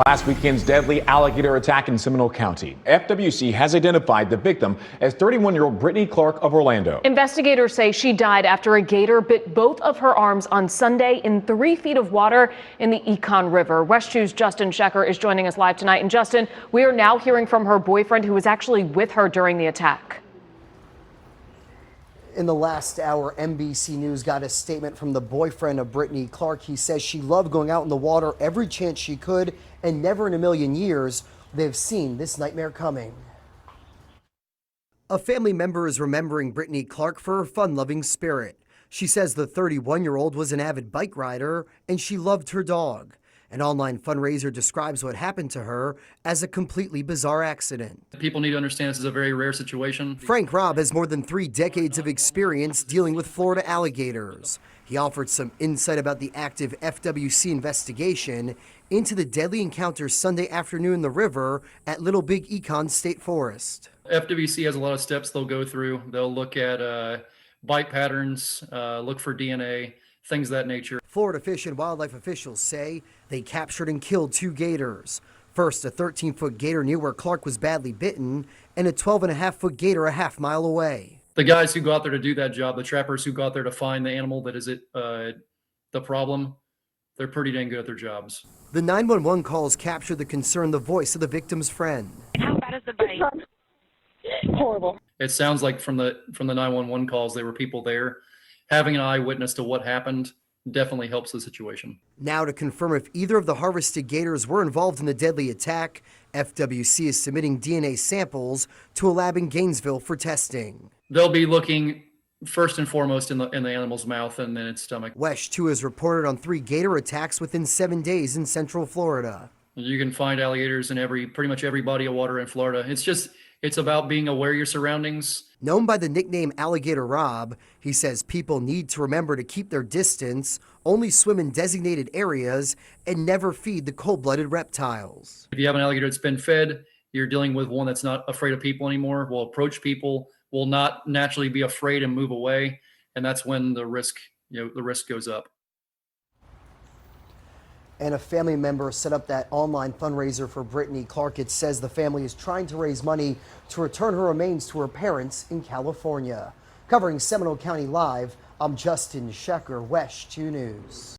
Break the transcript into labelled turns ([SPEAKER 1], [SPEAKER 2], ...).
[SPEAKER 1] Last weekend's deadly alligator attack in Seminole County. FWC has identified the victim as 31-year-old Brittany Clark of Orlando.
[SPEAKER 2] Investigators say she died after a gator bit both of her arms on Sunday in 3 feet of water in the Econ River. West 2's Justin Shecker is joining us live tonight. And Justin, we are now hearing from her boyfriend who was actually with her during the attack.
[SPEAKER 3] In the last hour, NBC News got a statement from the boyfriend of Brittany Clark. He says she loved going out in the water every chance she could, and never in a million years they've seen this nightmare coming. A family member is remembering Brittany Clark for her fun-loving spirit. She says the 31-year-old was an avid bike rider and she loved her dog. An online fundraiser describes what happened to her as a completely bizarre accident.
[SPEAKER 4] People need to understand this is a very rare situation.
[SPEAKER 3] Frank Robb has more than 3 decades of experience dealing with Florida alligators. He offered some insight about the active FWC investigation into the deadly encounter Sunday afternoon in the river at Little Big Econ State Forest.
[SPEAKER 4] FWC has a lot of steps they'll go through. They'll look at bite patterns, look for DNA, things of that nature.
[SPEAKER 3] Florida Fish and Wildlife officials say they captured and killed 2 gators. First, a 13-foot gator near where Clark was badly bitten, and a 12.5-foot gator a half-mile away.
[SPEAKER 4] The guys who go out there to do that job, the trappers who go out there to find the animal that is the problem, they're pretty dang good at their jobs.
[SPEAKER 3] The 911 calls captured the concern, the voice of the victim's friend.
[SPEAKER 5] How bad is the bite? Horrible.
[SPEAKER 4] It sounds like from the 911 calls, there were people there. Having an eyewitness to what happened definitely helps the situation.
[SPEAKER 3] Now, to confirm if either of the harvested gators were involved in the deadly attack, FWC is submitting DNA samples to a lab in Gainesville for testing.
[SPEAKER 4] They'll be looking first and foremost in the animal's mouth and then its stomach.
[SPEAKER 3] West 2 has reported on 3 gator attacks within 7 days in Central Florida.
[SPEAKER 4] You can find alligators in pretty much every body of water in Florida. It's about being aware of your surroundings.
[SPEAKER 3] Known by the nickname Alligator Rob, he says people need to remember to keep their distance, only swim in designated areas, and never feed the cold-blooded reptiles.
[SPEAKER 4] If you have an alligator that's been fed, you're dealing with one that's not afraid of people anymore, will approach people, will not naturally be afraid and move away, and that's when the risk goes up.
[SPEAKER 3] And a family member set up that online fundraiser for Brittany Clark. It says the family is trying to raise money to return her remains to her parents in California. Covering Seminole County Live, I'm Justin Shecker, West 2 News.